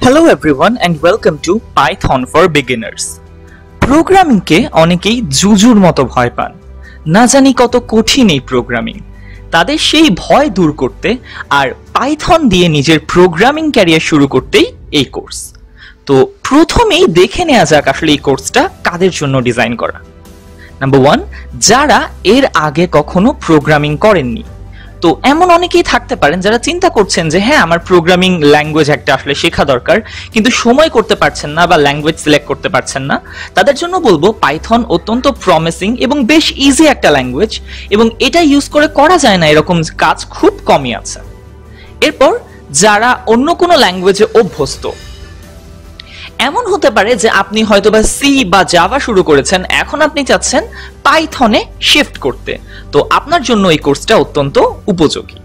Hello everyone and welcome to Python for Beginners. প্রোগ্রামিংকে অনেকেই জুজুর মতো ভয় পান। না জানি কত কঠিন এই প্রোগ্রামিং। তাদের সেই ভয় দূর করতে আর পাইথন দিয়ে নিজের প্রোগ্রামিং ক্যারিয়ার শুরু করতেই এই কোর্স। তো প্রথমেই দেখে নেওয়া যাক আসলে এই কোর্সটা কাদের জন্য ডিজাইন করা। নাম্বার 1, যারা এর আগে কখনো প্রোগ্রামিং করেননি। তো এমন অনেকেই থাকতে পারেন যারা চিন্তা করছেন যে হ্যাঁ আমার প্রোগ্রামিং ল্যাঙ্গুয়েজ একটা আসলে শেখা দরকার, কিন্তু সময় করতে পারছেন না বা ল্যাঙ্গুয়েজ সিলেক্ট করতে পারছেন না। তাদের জন্য বলবো পাইথন অত্যন্ত প্রমিসিং এবং বেশ ইজি একটা ল্যাঙ্গুয়েজ, এবং এটা ইউজ করে করা যায় না এরকম কাজ খুব কমই আছে। এরপর যারা অন্য কোনো ল্যাঙ্গুয়েজে অভ্যস্ত, এমন হতে পারে যে আপনি হয়তোবা সি বা জাভা শুরু করেছেন, এখন আপনি চাচ্ছেন পাইথনে শিফট করতে, তো আপনার জন্য এই কোর্সটা অত্যন্ত উপযোগী।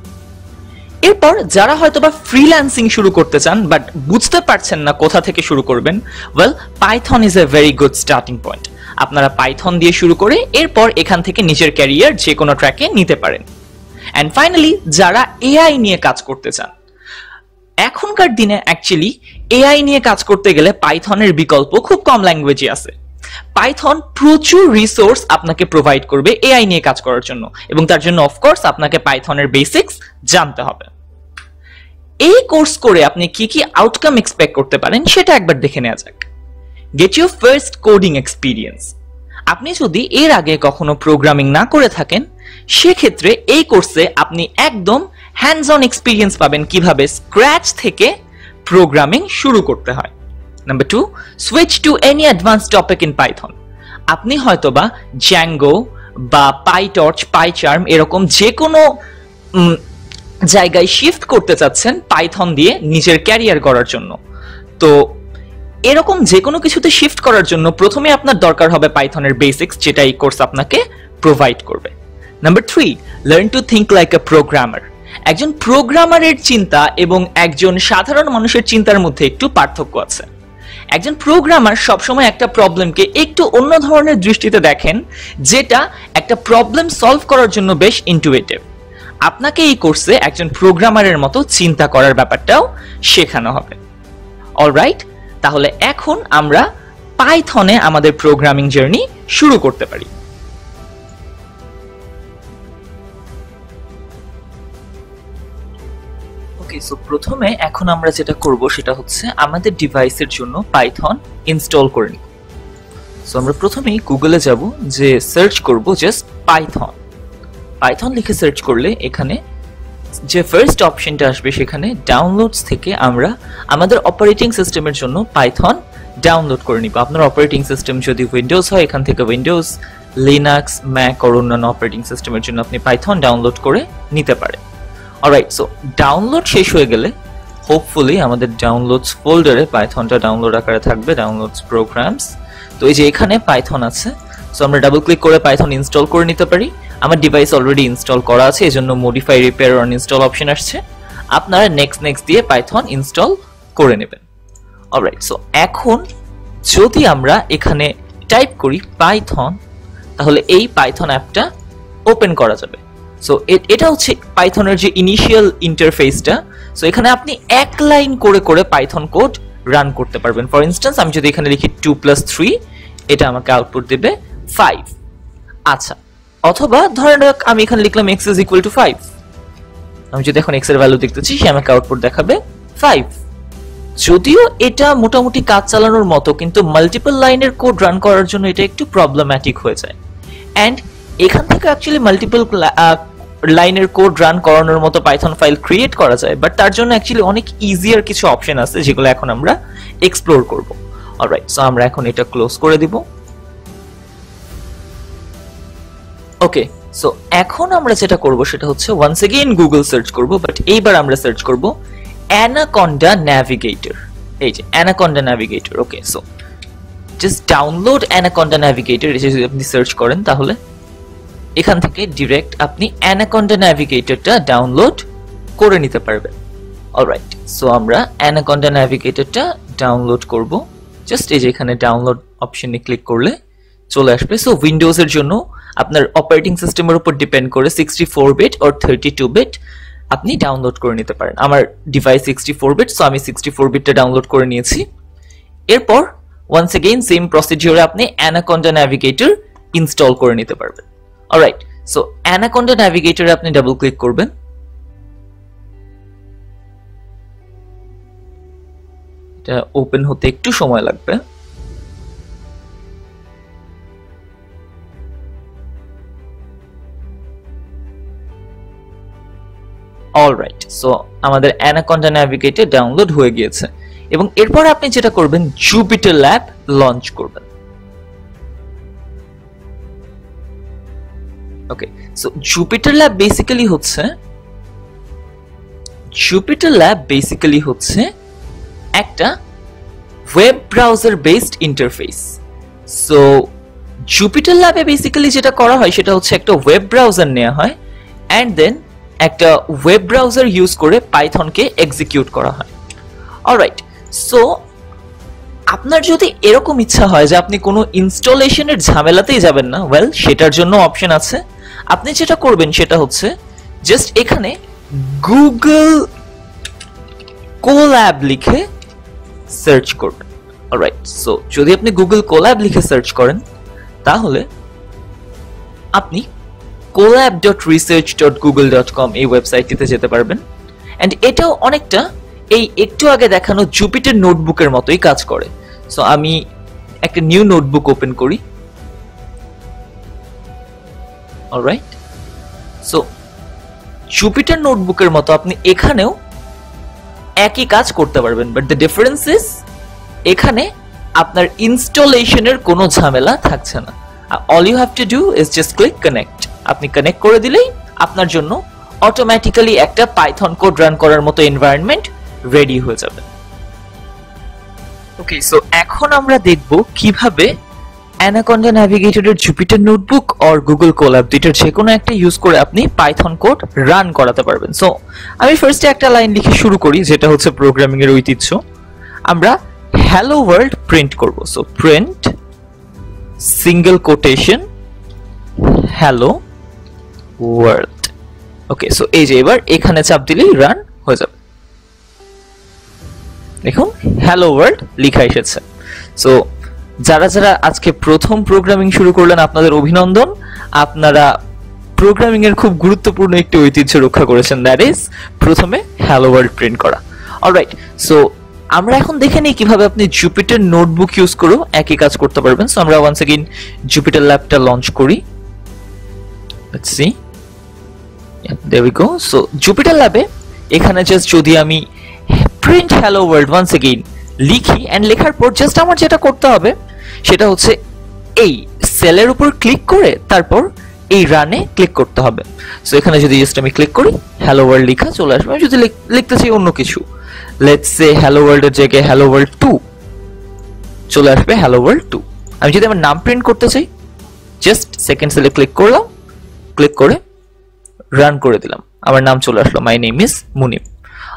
এরপর যারা হয়তোবা ফ্রিল্যান্সিং শুরু করতে চান বাট বুঝতে পারছেন না কোথা থেকে শুরু করবেন, well Python is a very good starting point. আপনারা পাইথন দিয়ে শুরু করে এরপর এখান থেকে নিজের ক্যারিয়ার যে কোনো ট্র্যাকে নিতে পারেন। অ্যান্ড ফাইনালি যারা এআই নিয়ে কাজ করতে চান, এখনকার দিনে অ্যাকচুয়ালি এআই নিয়ে কাজ করতে গেলে পাইথনের বিকল্প খুব কম ল্যাঙ্গুয়েজে আছে। পাইথন প্রচুর রিসোর্স আপনাকে প্রোভাইড করবে এআই নিয়ে কাজ করার জন্য, এবং তার জন্য অফকোর্স আপনাকে পাইথনের বেসিক্স জানতে হবে। এই কোর্স করে আপনি কি কি আউটকাম এক্সপেক্ট করতে পারেন সেটা একবার দেখে নেওয়া যাক। Get your first coding experience. আপনি যদি এর আগে কখনো প্রোগ্রামিং না করে থাকেন, সেক্ষেত্রে এই কোর্সে আপনি একদম হ্যান্ডস অন এক্সপিরিয়েন্স পাবেন কিভাবে স্ক্র্যাচ থেকে প্রোগ্রামিং শুরু করতে হয়। Number 2, switch to any advance topic in Python. আপনি হয়তোবা জ্যাঙ্গো বা পাইটর্চ, পাইচার্ম এরকম যে কোনো জায়গায় শিফট করতে চাচ্ছেন পাইথন দিয়ে নিজের ক্যারিয়ার করার জন্য। তো এরকম যে কোনো কিছুতে শিফট করার জন্য প্রথমে আপনার দরকার হবে পাইথনের বেসিক্স, যেটা এই কোর্স আপনাকে প্রোভাইড করবে। Number 3, learn to think like a programmer. একজন প্রোগ্রামারের চিন্তা এবং একজন সাধারণ মানুষের চিন্তার মধ্যে একটু পার্থক্য আছে। একজন প্রোগ্রামার সবসময় একটা প্রবলেমকে একটু অন্য ধরনের দৃষ্টিতে দেখেন, যেটা একটা প্রবলেম সলভ করার জন্য বেশ ইন্টুইটিভ। আপনাকে এই কোর্সে একজন প্রোগ্রামারের মতো চিন্তা করার ব্যাপারটাও শেখানো হবে। অলরাইট, তাহলে এখন আমরা পাইথনে আমাদের প্রোগ্রামিং জার্নি শুরু করতে পারি। ওকে, সো প্রথমে এখন আমরা যেটা করব সেটা হচ্ছে আমাদের ডিভাইসের জন্য পাইথন ইনস্টল করে নিব। সো আমরা প্রথমেই গুগলে যাব, যে সার্চ করব জাস্ট পাইথন। পাইথন লিখে সার্চ করলে এখানে যে ফার্স্ট অপশনটা আসবে সেখানে ডাউনলোডস থেকে আমরা আমাদের অপারেটিং সিস্টেমের জন্য পাইথন ডাউনলোড করে নিব। আপনার অপারেটিং সিস্টেম যদি উইন্ডোজ হয়, এখান থেকে উইন্ডোজ, লিনাক্স, ম্যাক আর অন্যান্য অপারেটিং সিস্টেমের জন্য আপনি পাইথন ডাউনলোড করে নিতে পারেন। অলরাইট, সো ডাউনলোড শেষ হয়ে গেলে হোপফুলি আমাদের ডাউনলোডস ফোল্ডারে পাইথনটা ডাউনলোড আকারে থাকবে, ডাউনলোডস প্রোগ্রামস। তো এই যে এখানে পাইথন আছে, সো আমরা ডাবল ক্লিক করে পাইথন ইনস্টল করে নিতে পারি। আমার ডিভাইস অলরেডি ইনস্টল করা আছে, এজন্য modify, repair on install option আসছে। আপনারা নেক্সট দিয়ে পাইথন ইনস্টল করে নেবেন। অলরাইট, সো এখন যদি আমরা এখানে টাইপ করি পাইথন, তাহলে এই পাইথন অ্যাপটা ওপেন করা যাবে। সো এটা হচ্ছে পাইথনের যে ইনিশিয়াল ইন্টারফেসটা। সো এখানে আপনি এক লাইন করে করে পাইথন কোড রান করতে পারবেন। ফর ইনস্ট্যান্স আমি যদি এখানে লিখি 2 + 3, এটা আমাকে আউটপুট দেবে 5। আচ্ছা, অথবা ধরেন আমি এখানে লিখলাম x = 5, আমি যদি এখন x এর ভ্যালু দেখতেছি, সে আমাকে আউটপুট দেখাবে 5। যদিও এটা মোটামুটি কাজ চালানোর মতো, কিন্তু মাল্টিপল লাইনের কোড রান করার জন্য এটা একটু প্রবলেম্যাটিক হয়ে যায়। অ্যান্ড এখান থেকে অ্যাকচুয়ালি মাল্টিপল লাইনের কোড রান করানোর মতো পাইথন ফাইল ক্রিয়েট করা যায়, বাট তার জন্য অ্যাকচুয়ালি অনেক ইজিয়ার কিছু অপশন আছে যেগুলো এখন আমরা এক্সপ্লোর করব। অলরাইট, সো আমরা এখন এটা ক্লোজ করে দিব। ওকে, সো এখন আমরা যেটা করব সেটা হচ্ছে ওয়ান্স এগেইন গুগল সার্চ করব, বাট এইবার আমরা সার্চ করব অ্যানাকন্ডা ন্যাভিগেটর। এই যে Anaconda Navigator. Okay, so just download Anaconda Navigator, এটা যদি আপনি সার্চ করেন তাহলে এখান থেকে ডিরেক্ট আপনি অ্যানাকন্ডা ন্যাভিগেটরটা ডাউনলোড করে নিতে পারবেন। অলরাইট, সো আমরা অ্যানাকন্ডা ন্যাভিগেটরটা ডাউনলোড করব। জাস্ট এই যে এখানে ডাউনলোড অপশনে ক্লিক করলে চলে আসবে। সো উইন্ডোজের জন্য আপনার অপারেটিং সিস্টেমের উপর ডিপেন্ড করে 64 বিট or 32 বিট আপনি ডাউনলোড করে নিতে পারেন। আমার ডিভাইস 64 বিট, সো আমি 64 বিটটা ডাউনলোড করে নিয়েছি। এরপর ওয়ান্স এগেইন সেম প্রসিডিউরে আপনি অ্যানাকোন্ডা ন্যাভিগেটর ইনস্টল করে নিতে পারবেন। অলরাইট, সো অ্যানাকোন্ডা ন্যাভিগেটরে আপনি ডাবল ক্লিক করবেন। এটা ওপেন হতে একটু সময় লাগবে। অলরাইট, সো আমাদের অ্যানাকোন্ডা ন্যাভিগেটর ডাউনলোড হয়ে গিয়েছে এবং এরপর আপনি যেটা করবেন জুপিটার ল্যাব লঞ্চ করবেন। ওকে, সো জুপিটার ল্যাব বেসিক্যালি হচ্ছে একটা web browser based interface. So Jupiter ল্যাবে বেসিক্যালি যেটা করা হয় সেটা হচ্ছে একটা ওয়েব ব্রাউজার নেওয়া হয় অ্যান্ড দেন একটা ওয়েব ব্রাউজার ইউজ করে পাইথনকে এক্সিকিউট করা হয়। অলরাইট, সো আপনার যদি এরকম ইচ্ছা হয় যে আপনি কোনো ইনস্টলেশনের ঝামেলাতেই যাবেন না, ওয়েল সেটার জন্য অপশন আছে। আপনি যেটা করবেন সেটা হচ্ছে জাস্ট এখানে গুগল কোল্যাব লিখে সার্চ করবেন। অলরাইট, সো যদি আপনি গুগল কোল্যাব লিখে সার্চ করেন তাহলে আপনি collab.research.google.com এই ওয়েবসাইটটিতে যেতে পারবেন। এন্ড এটাও অনেকটা এই একটু আগে দেখানো জুপিটার নোটবুকের মতোই কাজ করে। সো আমি একটা নিউ নোটবুক ওপেন করি। অলরাইট, সো জুপিটার নোটবুকের মতো আপনি এখানেও একই কাজ করতে পারবেন, বাট দ্য ডিফারেন্স ইজ এখানে আপনার ইনস্টলেশনের কোনো ঝামেলা থাকছে না। All you have to do is just click connect. আপনি কানেক্ট করে দিলেই আপনার জন্য অটোমেটিক্যালি একটা পাইথন কোড রান করার মতো এনভায়রনমেন্ট রেডি হয়ে যাবে। ওকে, সো এখন আমরা দেখব কিভাবে অ্যানাকোন্ডা ন্যাভিগেটরের জুপিটার নোটবুক আর গুগল কোল্যাব দুইটার যে কোনো একটা ইউজ করে আপনি পাইথন কোড রান করাতে পারবেন। সো আমি ফার্স্টে একটা লাইন লিখে শুরু করি, যেটা হচ্ছে প্রোগ্রামিং এর ঐতিহ্য। আমরা হ্যালো ওয়ার্ল্ড প্রিন্ট করব। So print single quotation hello world. Okay, so এই যে এবার এখানে চাপ দিলেই রান হয়ে যাবে। দেখুন হ্যালো ওয়ার্ল্ড লেখা এসেছে। সো যারা যারা আজকে প্রথম প্রোগ্রামিং শুরু করলেন আপনাদের অভিনন্দন। আপনারা প্রোগ্রামিং এর খুব গুরুত্বপূর্ণ একটি ঐতিহ্য রক্ষা করেছেন, দ্যাট ইজ প্রথমে হ্যালো ওয়ার্ল্ড প্রিন্ট করা। অলরাইট, সো আমরা এখন দেখে নিই কিভাবে আপনি জুপিটার নোটবুক ইউজ করেও একই কাজ করতে পারবেন। সো আমরা ওয়ান্স এগেইন জুপিটার ল্যাবটা লঞ্চ করি। Let's see, there we go. So Jupyter Lab এখানে জাস্ট যদি আমি print hello world once again লিখি এন্ড লেখার পর জাস্ট আমার যেটা করতে হবে সেটা হচ্ছে এই সেলের উপর ক্লিক করে তারপর এই রানে ক্লিক করতে হবে। সো এখানে যদি জাস্ট আমি ক্লিক করি হ্যালো ওয়ার্ল্ড লেখা চলে আসবে। আমি যদি লিখতে চাই অন্য কিছু, লেটস সে হ্যালো ওয়ার্ল্ড এর জায়গায় হ্যালো ওয়ার্ল্ড 2 চলে আসবে হ্যালো ওয়ার্ল্ড 2। আমি যদি আমার নাম প্রিন্ট করতে চাই জাস্ট সেকেন্ড সেলে ক্লিক করলাম, ক্লিক করে রান করে দিলাম, আমার নাম চলে আসলো, my name is Munim.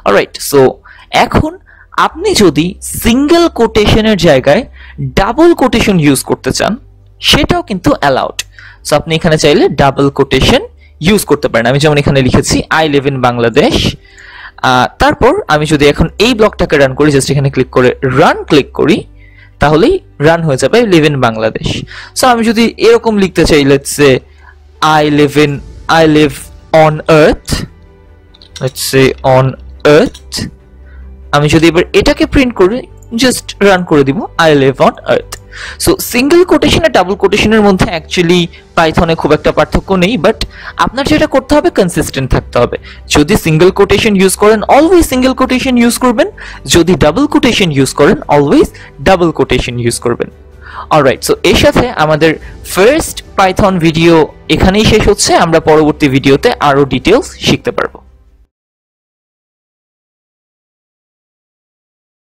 Alright, so এখন আপনি যদি সিঙ্গেল কোটেশনের জায়গায় ডাবল কোটেশন ইউজ করতে চান সেটাও কিন্তু অ্যালাউড। সো আপনি এখানে চাইলে ডাবল কোটেশন ইউজ করতে পারেন। আমি যেমন এখানে লিখেছি আই লিভ ইন বাংলাদেশ। তারপর আমি যদি এখন এই ব্লকটাকে রান করি, জাস্ট এখানে ক্লিক করে রান ক্লিক করি, তাহলেই রান হয়ে যাবে লিভ ইন বাংলাদেশ। সো আমি যদি এরকম লিখতে চাই, let's say I live on earth, let's say on earth, আমি যদি এবার এটাকে প্রিন্ট করি জাস্ট রান করে দিব I live on earth। So single quotation আর ডাবল কোটেশনের মধ্যে অ্যাকচুয়ালি পাইথনে খুব একটা পার্থক্য নেই, বাট আপনার যেটা করতে হবে কনসিস্টেন্ট থাকতে হবে। যদি সিঙ্গেল কোটেশন ইউজ করেন অলওয়েজ সিঙ্গেল কোটেশন ইউজ করবেন, যদি ডাবল কোটেশন ইউজ করেন অলওয়েজ ডাবল কোটেশন ইউজ করবেন। অলরাইট, সো এর সাথে আমাদের ফার্স্ট পাইথন ভিডিও এখানেই শেষ হচ্ছে। আমরা পরবর্তী ভিডিওতে আরো ডিটেইলস শিখতে পারবো।